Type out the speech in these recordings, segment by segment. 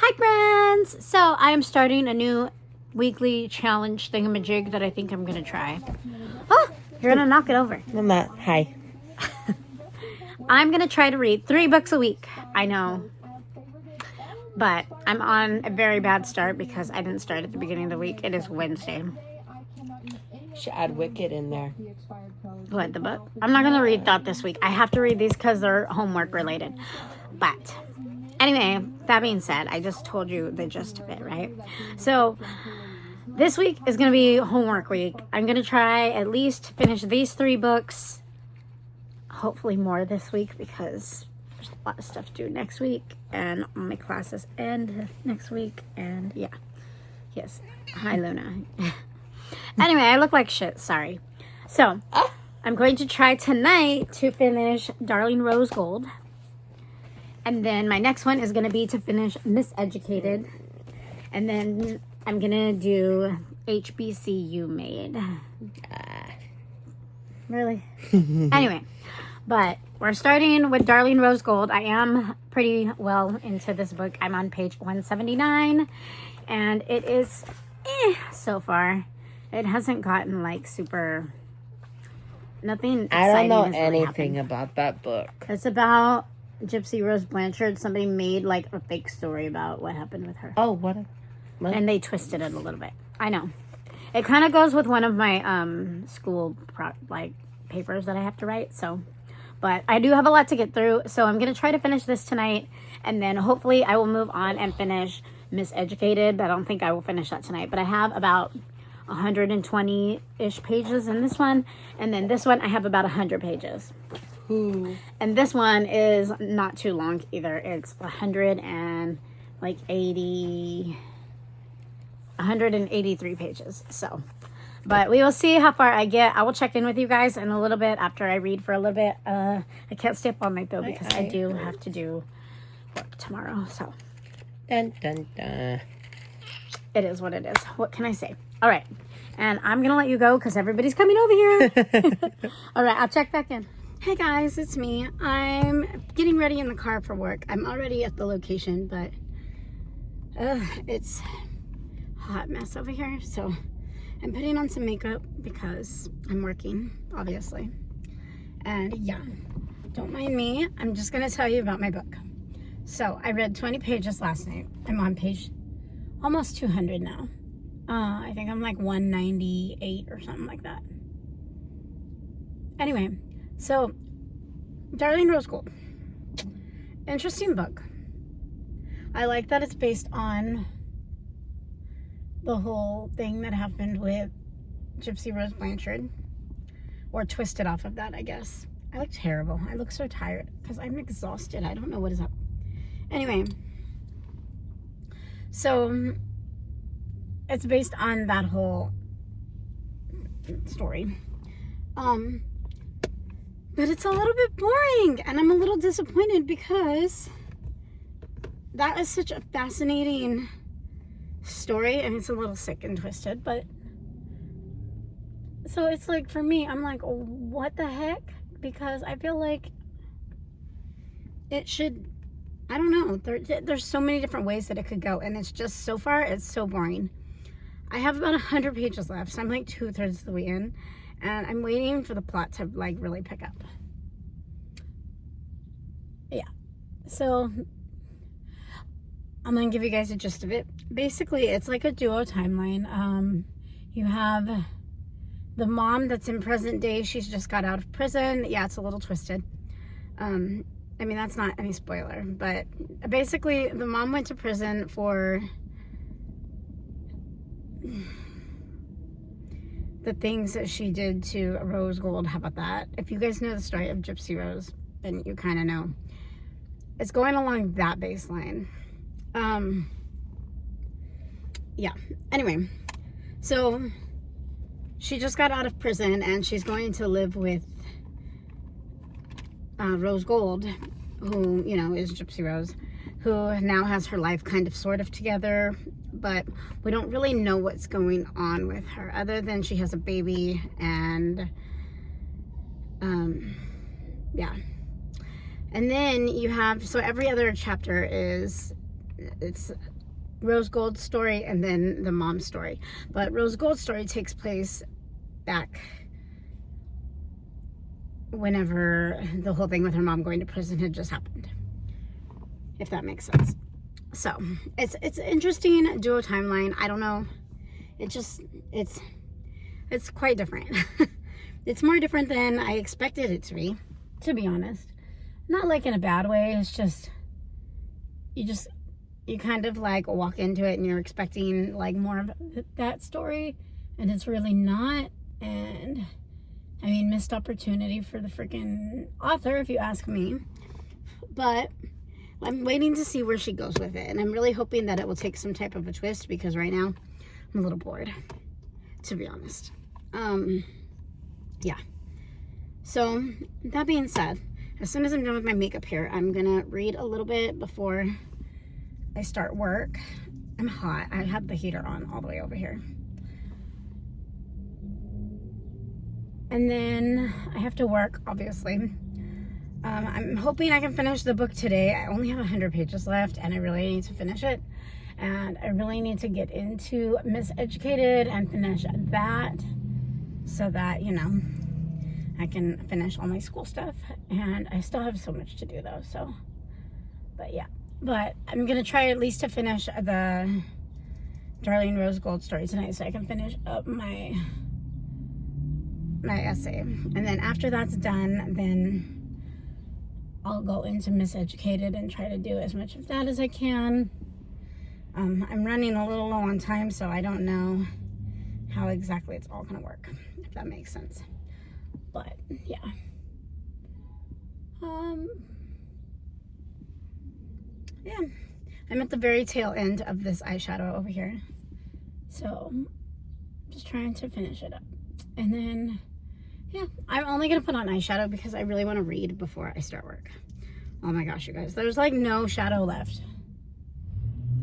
Hi friends! So I am starting a new weekly challenge thingamajig that I think I'm going to try. Oh, you're going to knock it over. I'm not. Hi. I'm going to try to read 3 books a week. I know. But I'm on a very bad start because I didn't start at the beginning of the week. It is Wednesday. Should add Wicked in there. What, the book? I'm not going to read that this week. I have to read these because they're homework related. But anyway, that being said, I just told you the gist of it, right? So this week is going to be homework week. I'm going to try at least finish these 3 books. Hopefully more this week because there's a lot of stuff to do next week. And my classes end next week. And yeah. Yes. Hi, Luna. Anyway, I look like shit. Sorry. So I'm going to try tonight to finish Darling Rose Gold. And then my next one is going to be to finish Miseducated. And then I'm going to do HBCU Made. Really? Anyway, but we're starting with Darling Rose Gold. I am pretty well into this book. I'm on page 179. And it is so far. It hasn't gotten like super... Nothing exciting. I don't know has really anything happened. about that book. It's about Gypsy Rose Blanchard. Somebody made like a fake story about what happened with her. Oh, what? And they twisted it a little bit. I know. It kind of goes with one of my school papers that I have to write. So, but I do have a lot to get through. So I'm going to try to finish this tonight. And then hopefully I will move on and finish Miseducated. But I don't think I will finish that tonight. But I have about 120-ish pages in this one. And then this one I have about 100 pages. Ooh. And this one is not too long either. It's 183 pages. So, but we will see how far I get. I will check in with you guys in a little bit after I read for a little bit. I can't stay up all night though because I do have to do work tomorrow. So, Dun, dun, dun. it is what it is. What can I say? All right. And I'm going to let you go because everybody's coming over here. All right. I'll check back in. Hey guys, it's me. I'm getting ready in the car for work. I'm already at the location, but it's a hot mess over here. So I'm putting on some makeup because I'm working, obviously. And yeah, don't mind me. I'm just going to tell you about my book. So I read 20 pages last night. I'm on page almost 200 now. I think I'm like 198 or something like that. Anyway, so Darling Rose Gold. Interesting book. I like that it's based on the whole thing that happened with Gypsy Rose Blanchard. Or twisted off of that, I guess. I look terrible. I look so tired because I'm exhausted. I don't know what is up. Anyway, so it's based on that whole story. But it's a little bit boring, and I'm a little disappointed because that is such a fascinating story, and it's a little sick and twisted, but so it's like, for me, I'm like, oh, what the heck? Because I feel like it should, I don't know, there's so many different ways that it could go, and it's just, so far, it's so boring. I have about 100 pages left, so I'm like 2/3 of the way in, and I'm waiting for the plot to like really pick up. Yeah, so I'm gonna give you guys a gist of it. Basically, it's like a duo timeline. You have the mom that's in present day. She's just got out of prison. Yeah, it's a little twisted. I mean, that's not any spoiler, but basically the mom went to prison for the things that she did to Rose Gold. How about that? If you guys know the story of Gypsy Rose, then you kind of know. It's going along that baseline. Yeah. Anyway, so she just got out of prison and she's going to live with Rose Gold, who, you know, is Gypsy Rose, who now has her life kind of sort of together, but we don't really know what's going on with her other than she has a baby and yeah. And then you have, so every other chapter is it's Rose Gold's story and then the mom's story. But Rose Gold's story takes place back whenever the whole thing with her mom going to prison had just happened, if that makes sense. So it's an interesting duo timeline. I don't know, it's quite different. It's more different than I expected it to be honest. Not like in a bad way. It's just you kind of like walk into it and you're expecting like more of that story, and it's really not. And I mean, missed opportunity for the freaking author, if you ask me. But I'm waiting to see where she goes with it, and I'm really hoping that it will take some type of a twist, because right now I'm a little bored, to be honest. Yeah. So that being said, as soon as I'm done with my makeup here, I'm gonna read a little bit before I start work. I'm hot. I have the heater on all the way over here. And then I have to work, obviously. I'm hoping I can finish the book today. I only have 100 pages left, and I really need to finish it. And I really need to get into Miseducated and finish that, so that, you know, I can finish all my school stuff. And I still have so much to do, though, so. But, yeah. But I'm going to try at least to finish the Darlene Rose Gold story tonight, so I can finish up my essay. And then after that's done, then I'll go into Miseducated and try to do as much of that as I can. I'm running a little low on time, so I don't know how exactly it's all gonna work, if that makes sense. But yeah, yeah, I'm at the very tail end of this eyeshadow over here, so just trying to finish it up. And then yeah, I'm only gonna put on eyeshadow because I really want to read before I start work. Oh my gosh, you guys, there's like no shadow left.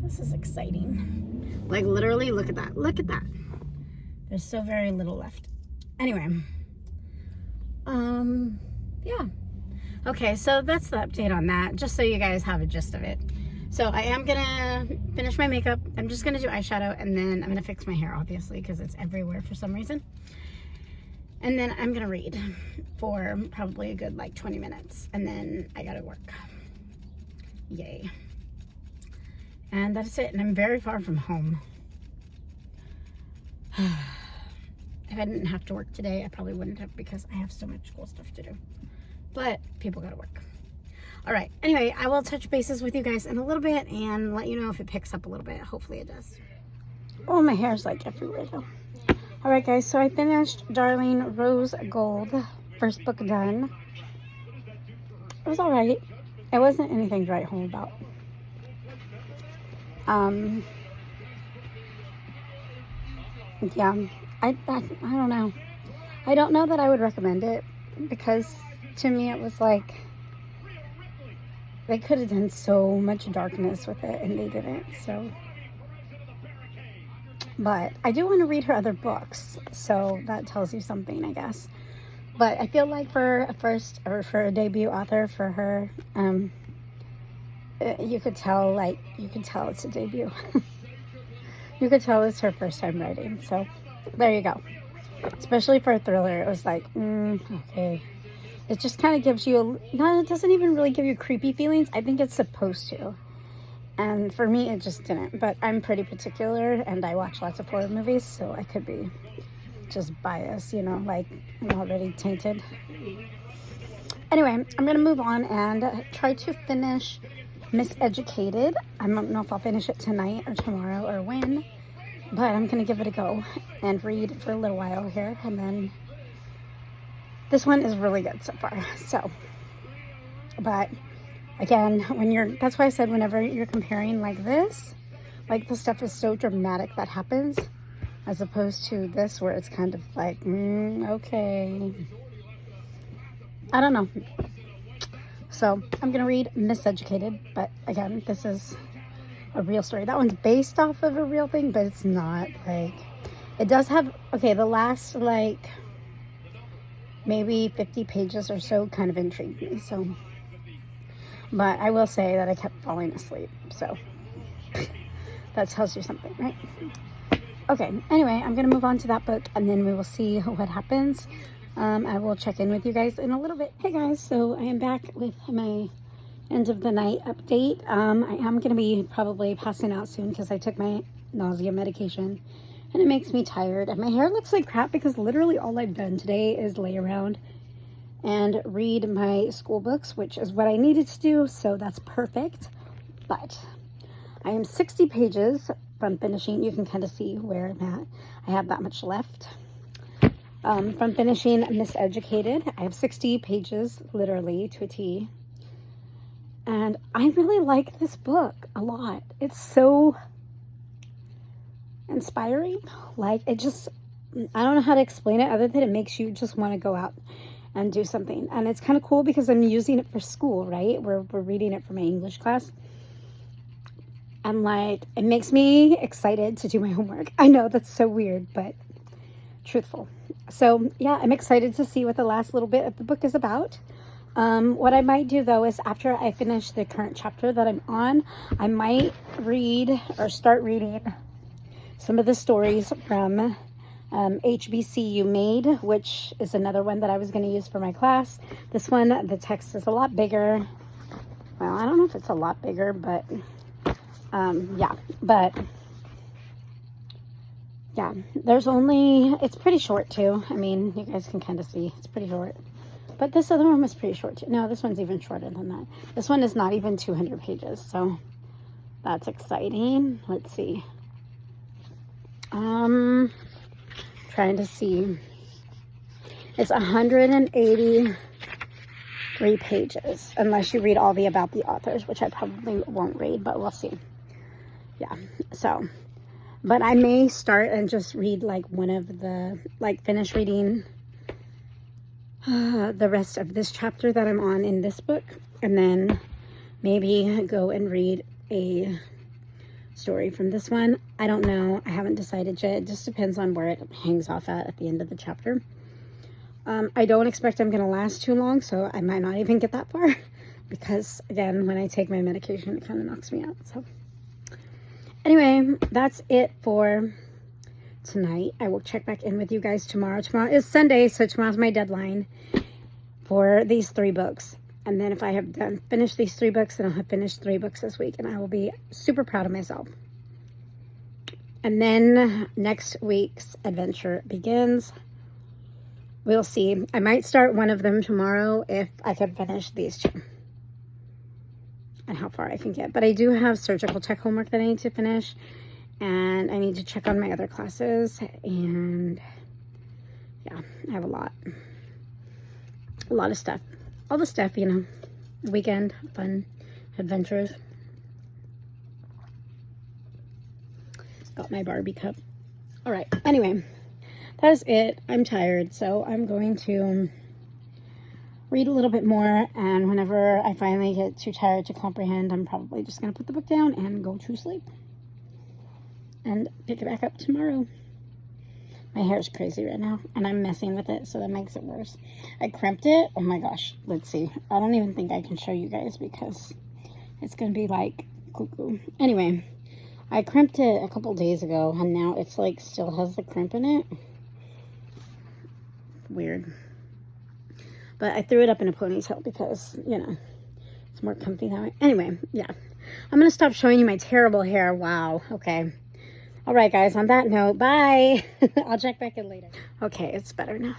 This is exciting. Like literally, look at that. Look at that. There's so very little left. Anyway, yeah. Okay, so that's the update on that, just so you guys have a gist of it. So I am gonna finish my makeup. I'm just gonna do eyeshadow, and then I'm gonna fix my hair, obviously, because it's everywhere for some reason. And then I'm gonna read for probably a good like 20 minutes, and then I gotta work. Yay. And that's it. And I'm very far from home. If I didn't have to work today, I probably wouldn't have, because I have so much cool stuff to do. But people gotta work. All right. Anyway, I will touch bases with you guys in a little bit and let you know if it picks up a little bit. Hopefully it does. Oh, my hair's like everywhere though. All right, guys. So I finished Darlene Rose Gold. First book done. It was all right. It wasn't anything to write home about. Yeah, I don't know. I don't know that I would recommend it, because to me it was like they could have done so much darkness with it and they didn't. So, but I do want to read her other books, so that tells you something, I guess. But I feel like for a first, or for a debut author, for her, you could tell it's a debut. You could tell it's her first time writing. So there you go. Especially for a thriller, it was like, okay. It just kind of gives you, it doesn't even really give you creepy feelings. I think it's supposed to. And for me, it just didn't. But I'm pretty particular, and I watch lots of horror movies, so I could be just biased, you know, like I'm already tainted. Anyway, I'm going to move on and try to finish Miseducated. I don't know if I'll finish it tonight or tomorrow or when, but I'm going to give it a go and read for a little while here. And then this one is really good so far. So, but again, that's why I said whenever you're comparing like this, like the stuff is so dramatic that happens, as opposed to this where it's kind of like, okay. I don't know. So I'm going to read Miseducated, but again, this is a real story. That one's based off of a real thing, but it's not. Like, it does have, okay, the last like maybe 50 pages or so kind of intrigued me. So, but I will say that I kept falling asleep. So That tells you something, right? Okay, anyway, I'm going to move on to that book, and then we will see what happens. I will check in with you guys in a little bit. Hey guys, so I am back with my end of the night update. I am going to be probably passing out soon because I took my nausea medication, and it makes me tired. And my hair looks like crap because literally all I've done today is lay around and read my school books, which is what I needed to do, so that's perfect. But I am 60 pages from finishing. You can kind of see where I'm at. I have that much left. From finishing Miseducated, I have 60 pages, literally, to a T. And I really like this book a lot. It's so inspiring. Like, it just, I don't know how to explain it other than it makes you just want to go out and do something. And it's kind of cool because I'm using it for school, right? We're reading it for my English class. And like, it makes me excited to do my homework. I know that's so weird, but truthful. So yeah, I'm excited to see what the last little bit of the book is about. What I might do though is after I finish the current chapter that I'm on, I might read or start reading some of the stories from HBCU Made, which is another one that I was going to use for my class. This one, the text is a lot bigger. Well, I don't know if it's a lot bigger, but yeah, there's only, it's pretty short too. I mean, you guys can kind of see it's pretty short, but this other one was pretty short too. No, this one's even shorter than that. This one is not even 200 pages, so that's exciting. Let's see. Trying to see. It's 183 pages, unless you read all the about the authors, which I probably won't read, but we'll see. Yeah, so, but I may start and just read like one of the, like finish reading the rest of this chapter that I'm on in this book, and then maybe go and read a story from this one. I don't know. I haven't decided yet. It just depends on where it hangs off at the end of the chapter. I don't expect I'm going to last too long, so I might not even get that far because, again, when I take my medication, it kind of knocks me out. So anyway, that's it for tonight. I will check back in with you guys tomorrow. Tomorrow is Sunday, so tomorrow's my deadline for these 3 books. And then if I have finished these 3 books, then I'll have finished 3 books this week, and I will be super proud of myself. And then next week's adventure begins. We'll see. I might start one of them tomorrow if I can finish these 2. And how far I can get. But I do have surgical tech homework that I need to finish. And I need to check on my other classes. And yeah, I have a lot of stuff. All the stuff, you know. Weekend, fun, adventures. Got my Barbie cup. Alright, anyway. That is it. I'm tired, so I'm going to read a little bit more, and whenever I finally get too tired to comprehend, I'm probably just going to put the book down and go to sleep and pick it back up tomorrow. My hair's crazy right now, and I'm messing with it, so that makes it worse. I crimped it. Oh my gosh. Let's see. I don't even think I can show you guys because it's going to be like cuckoo. Anyway, I crimped it a couple days ago, and now it's like still has the crimp in it. Weird. But I threw it up in a ponytail because, you know, it's more comfy that way. Anyway, yeah. I'm going to stop showing you my terrible hair. Wow. Okay. All right, guys. On that note, bye. I'll check back in later. Okay, it's better now.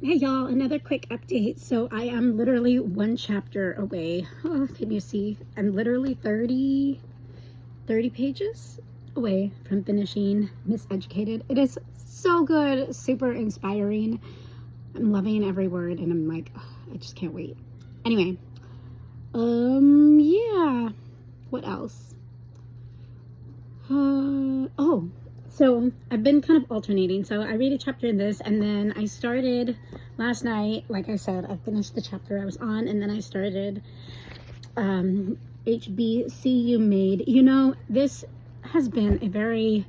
Hey, y'all. Another quick update. So I am literally 1 chapter away. Oh, can you see? I'm literally 30 pages away from finishing Miseducated. It is so good, super inspiring. I'm loving every word, and I'm like, oh, I just can't wait. Anyway, yeah. What else? Oh, so I've been kind of alternating. So I read a chapter in this, and then I started last night. Like I said, I finished the chapter I was on, and then I started HBCU Made. You know, this has been a very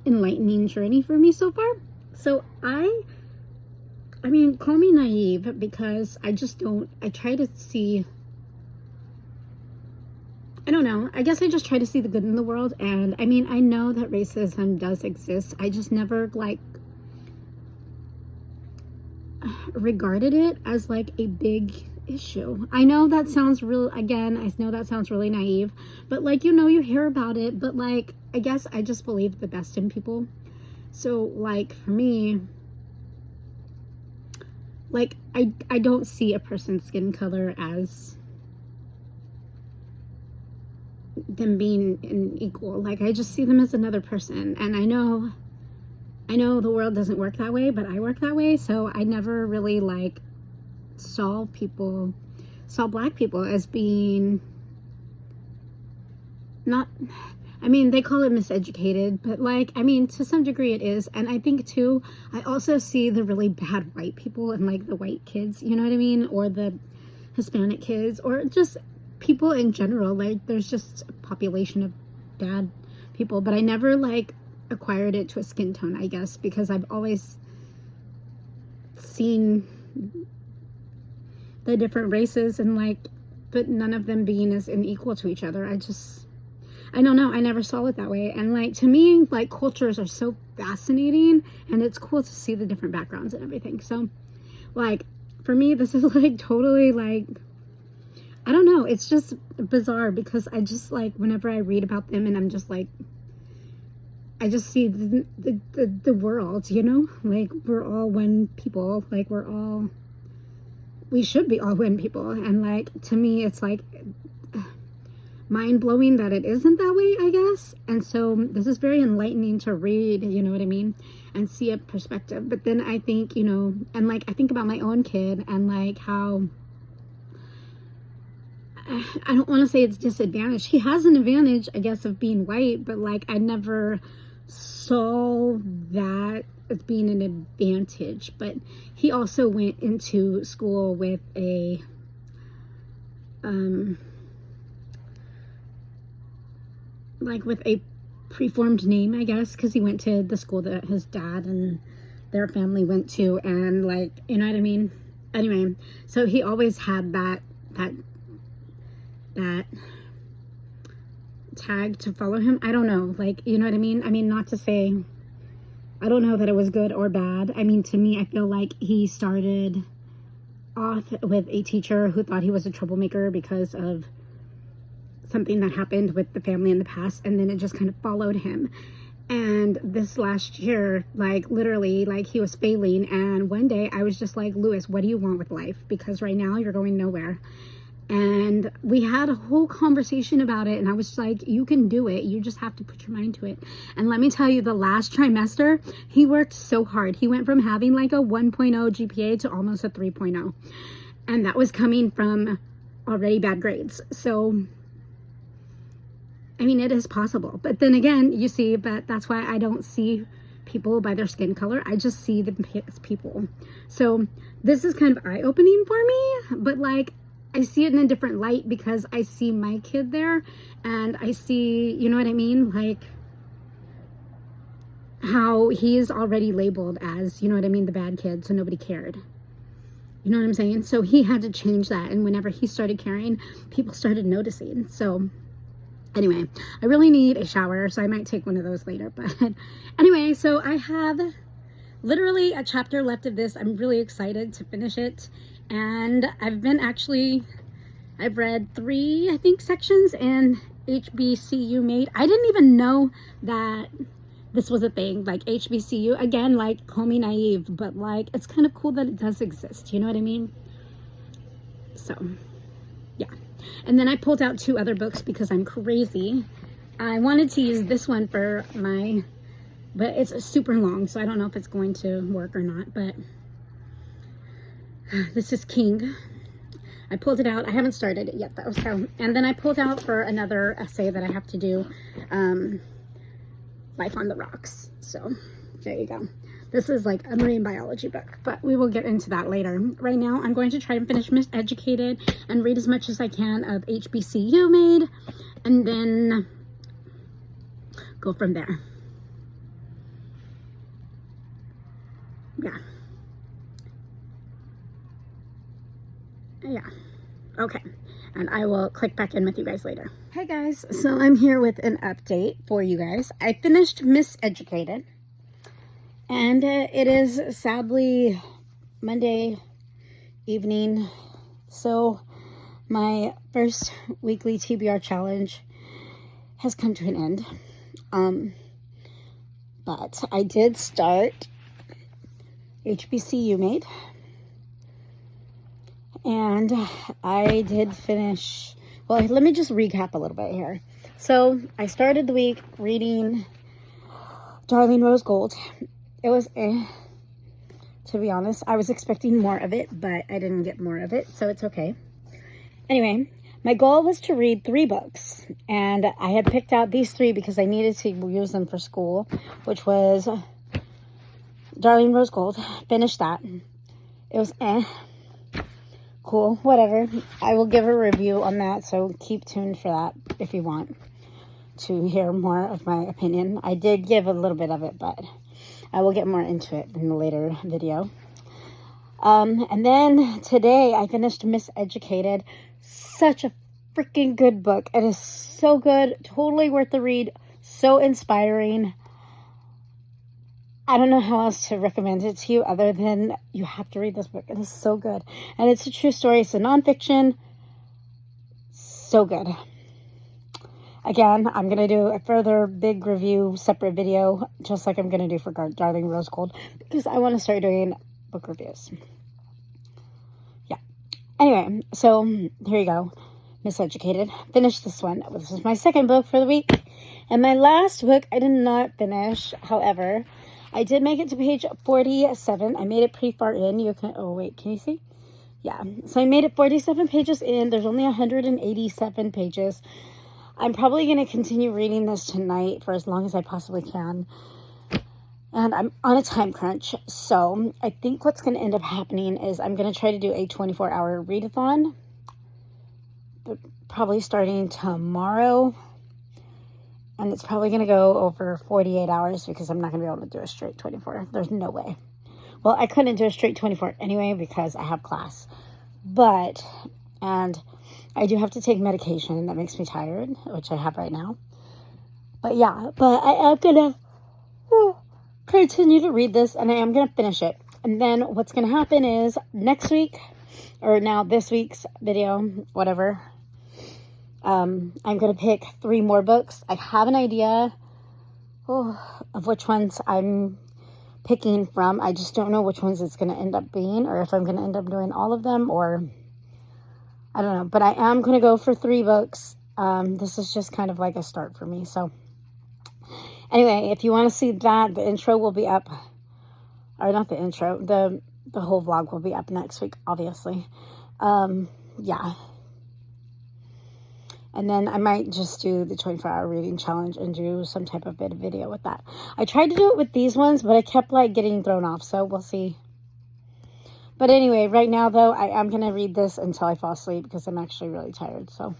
enlightening journey for me so far. So I mean, call me naive because I just don't, I try to see I don't know. I guess I just try to see the good in the world. And I mean, I know that racism does exist. I just never like regarded it as like a big issue. I know that sounds real, again, I know that sounds really naive, but like, you know, you hear about it, but like, I guess I just believe the best in people. So like for me, like I don't see a person's skin color as them being an equal. Like I just see them as another person. And I know the world doesn't work that way, but I work that way. So I never really like saw black people as being not, I mean, they call it miseducated, but like, I mean, to some degree it is. And I think too, I also see the really bad white people and like the white kids, you know what I mean? Or the Hispanic kids, or just people in general. Like there's just a population of bad people, but I never like acquired it to a skin tone, I guess, because I've always seen the different races and like, but none of them being as unequal to each other. I don't know, I never saw it that way. And like to me, like cultures are so fascinating, and it's cool to see the different backgrounds and everything. So like for me, this is like totally like, I don't know, it's just bizarre because I just like, whenever I read about them and I'm just like, I just see the world, you know, like we're all one people, like we should be all one people. And like to me it's like mind-blowing that it isn't that way, I guess. And so this is very enlightening to read, you know what I mean, and see a perspective. But then I think, you know, and like I think about my own kid and like how I don't want to say it's disadvantaged. He has an advantage, I guess, of being white, but like I never saw that as being an advantage. But he also went into school with a like with a preformed name, I guess, because he went to the school that his dad and their family went to, and like, you know what I mean? Anyway, so he always had that tag to follow him. I don't know, like, you know what I mean? I mean, not to say, I don't know that it was good or bad. I mean, to me, I feel like he started off with a teacher who thought he was a troublemaker because of something that happened with the family in the past, and then it just kind of followed him. And this last year, like literally, like he was failing, and one day I was just like, Lewis, what do you want with life? Because right now you're going nowhere. And we had a whole conversation about it, and I was like, you can do it, you just have to put your mind to it. And let me tell you, the last trimester he worked so hard. He went from having like a 1.0 GPA to almost a 3.0, and that was coming from already bad grades. So I mean, it is possible. But then again, you see, but that's why I don't see people by their skin color. I just see them as people. So this is kind of eye-opening for me, but like I see it in a different light because I see my kid there, and I see, you know what I mean, like how he is already labeled as, you know what I mean, the bad kid, so nobody cared. You know what I'm saying? So he had to change that, and whenever he started caring, people started noticing. So anyway, I really need a shower, so I might take one of those later. But anyway, so I have literally a chapter left of this. I'm really excited to finish it. And I've read 3, I think, sections in HBCU Made. I didn't even know that this was a thing, like HBCU. Again, like, call me naive, but like, it's kind of cool that it does exist. You know what I mean? So, yeah. And then I pulled out 2 other books because I'm crazy. I wanted to use this one for but it's super long, so I don't know if it's going to work or not, but this is King. I pulled it out. I haven't started it yet though. So, and then I pulled out for another essay that I have to do, Life on the Rocks. So there you go. This is like a marine biology book, but we will get into that later. Right now, I'm going to try and finish Miseducated and read as much as I can of HBCU Made, and then go from there. Yeah. Okay. and I will click back in with you guys later. Hey guys, so I'm here with an update for you guys. I finished Miseducated, and it is sadly Monday evening, so my first weekly TBR challenge has come to an end. But I did start HBCU Mate, and I did finish. Well, let me just recap a little bit here. So I started the week reading Darling Rose Gold. It was to be honest. I was expecting more of it, but I didn't get more of it, so it's okay. Anyway, my goal was to read 3 books, and I had picked out these 3 because I needed to use them for school, which was Darling Rose Gold. Finished that. It was cool, whatever. I will give a review on that, so keep tuned for that if you want to hear more of my opinion. I did give a little bit of it, but I will get more into it in a later video. And then today I finished Miseducated. Such a freaking good book. It is so good, totally worth the read, so inspiring. I don't know how else to recommend it to you other than you have to read this book. It is so good. And it's a true story. It's a nonfiction. So good. Again, I'm going to do a further big review, separate video, just like I'm going to do for Darling Rose Gold, because I want to start doing book reviews. Yeah. Anyway, so here you go. Miseducated. Finished this one. This is my second book for the week. And my last book I did not finish. However, I did make it to page 47. I made it pretty far in. You can, oh wait, can you see? Yeah. So I made it 47 pages in. There's only 187 pages. I'm probably going to continue reading this tonight for as long as I possibly can. And I'm on a time crunch. So I think what's going to end up happening is I'm going to try to do a 24-hour readathon. But probably starting tomorrow. And it's probably going to go over 48 hours because I'm not going to be able to do a straight 24. There's no way. Well, I couldn't do a straight 24 anyway because I have class. And I do have to take medication that makes me tired, which I have right now. But yeah, I am going to continue to read this, and I am going to finish it. And then what's going to happen is next week, or now this week's video, whatever, I'm going to pick 3 more books. I have an idea of which ones I'm picking from. I just don't know which ones it's going to end up being, or if I'm going to end up doing all of them, or I don't know. But I am going to go for 3 books. This is just kind of like a start for me. So anyway, if you want to see that, the intro will be up. Or not the intro. The whole vlog will be up next week, obviously. Yeah. And then I might just do the 24-hour reading challenge and do some type of video with that. I tried to do it with these ones, but I kept like getting thrown off. So we'll see. But anyway, right now though, I am going to read this until I fall asleep because I'm actually really tired. So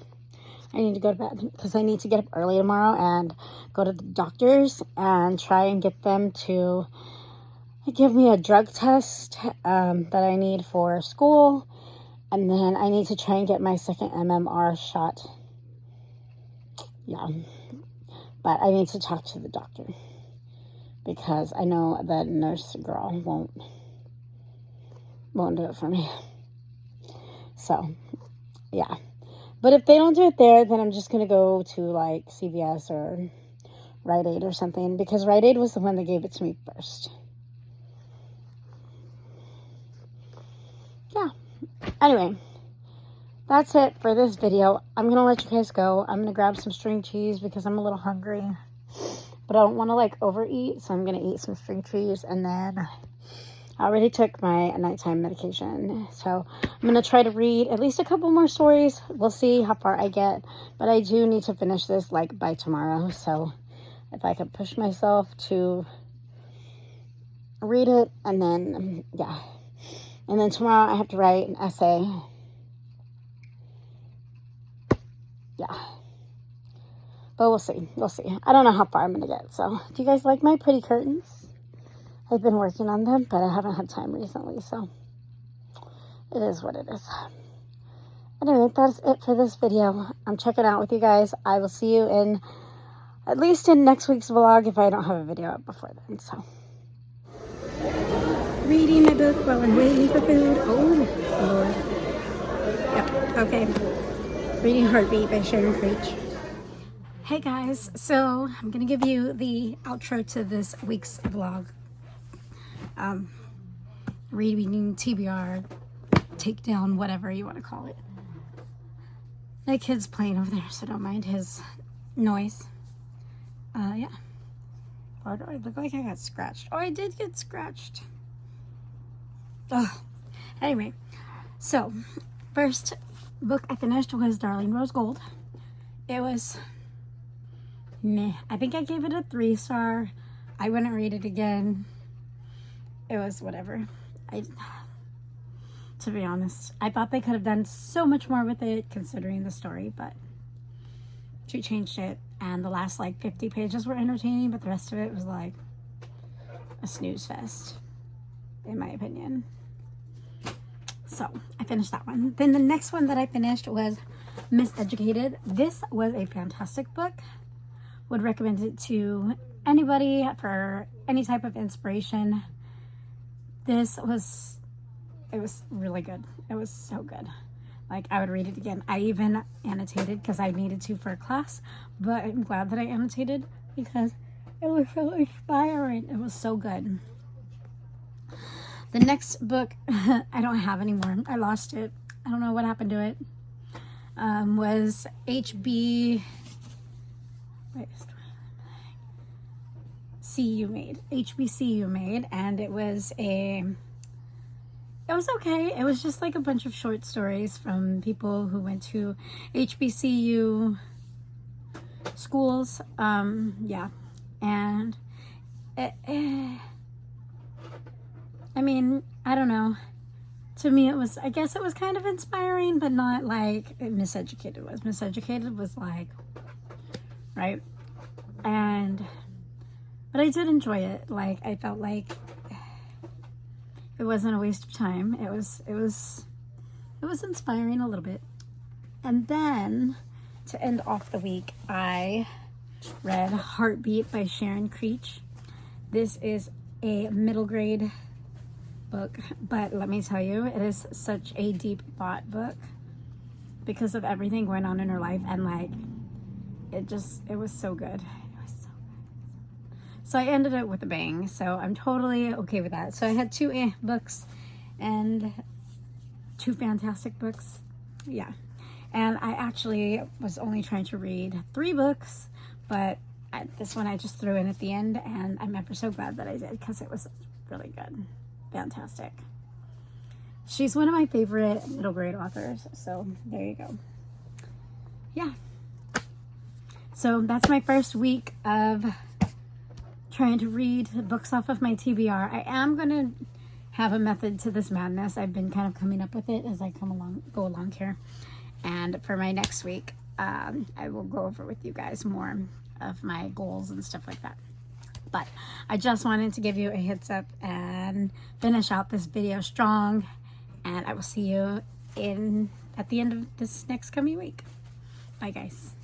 I need to go to bed because I need to get up early tomorrow and go to the doctor's and try and get them to give me a drug test that I need for school. And then I need to try and get my second MMR shot. Yeah, but I need to talk to the doctor because I know that nurse girl won't do it for me. So, yeah. But if they don't do it there, then I'm just going to go to like CVS or Rite Aid or something because Rite Aid was the one that gave it to me first. Yeah. Anyway. That's it for this video. I'm going to let you guys go. I'm going to grab some string cheese because I'm a little hungry. But I don't want to like overeat. So I'm going to eat some string cheese. And then I already took my nighttime medication. So I'm going to try to read at least a couple more stories. We'll see how far I get. But I do need to finish this like by tomorrow. So if I could push myself to read it. And then, yeah. And then tomorrow I have to write an essay. Yeah. But we'll see. We'll see. I don't know how far I'm going to get. So, do you guys like my pretty curtains? I've been working on them, but I haven't had time recently. So, it is what it is. Anyway, that's it for this video. I'm checking out with you guys. I will see you in, at least in next week's vlog, if I don't have a video up before then. So, reading my book while I'm waiting for food. Oh, Lord. Yep, okay. Reading Heartbeat by Sharon Creech. Hey guys, so I'm gonna give you the outro to this week's vlog. Reading TBR, takedown, whatever you want to call it. My kid's playing over there, so don't mind his noise. Yeah. Or do I look like I got scratched? Oh, I did get scratched. Oh. Anyway, so first book I finished was Darling Rose Gold. It was meh. I think I gave it a 3-star. I wouldn't read it again. It was whatever. To be honest, I thought they could have done so much more with it considering the story, but she changed it, and the last like 50 pages were entertaining, but the rest of it was like a snooze fest, in my opinion. So I finished that one. Then the next one that I finished was Miseducated. This was a fantastic book. Would recommend it to anybody for any type of inspiration. It was really good. It was so good. Like, I would read it again. I even annotated because I needed to for a class, but I'm glad that I annotated because it was so inspiring. It was so good. The next book I don't have anymore. I lost it. I don't know what happened to it. Was HBC You Made. HBCU Made, and it was okay. It was just like a bunch of short stories from people who went to HBCU schools. Yeah. And I mean, I don't know. To me, I guess it was kind of inspiring, but not like Miseducated was. Miseducated was like, right? But I did enjoy it. Like, I felt like it wasn't a waste of time. It was inspiring a little bit. And then to end off the week, I read Heartbeat by Sharon Creech. This is a middle grade book, but let me tell you, it is such a deep thought book because of everything going on in her life, and like it was so good. So I ended it with a bang, so I'm totally okay with that. So I had 2 books and 2 fantastic books. Yeah. And I actually was only trying to read 3 books, but this one I just threw in at the end, and I'm ever so glad that I did because it was really good. Fantastic. She's one of my favorite middle grade authors, so there you go. Yeah. So that's my first week of trying to read books off of my TBR. I am going to have a method to this madness. I've been kind of coming up with it as I go along here. And for my next week, I will go over with you guys more of my goals and stuff like that. But I just wanted to give you a heads up and finish out this video strong. And I will see you at the end of this next coming week. Bye, guys.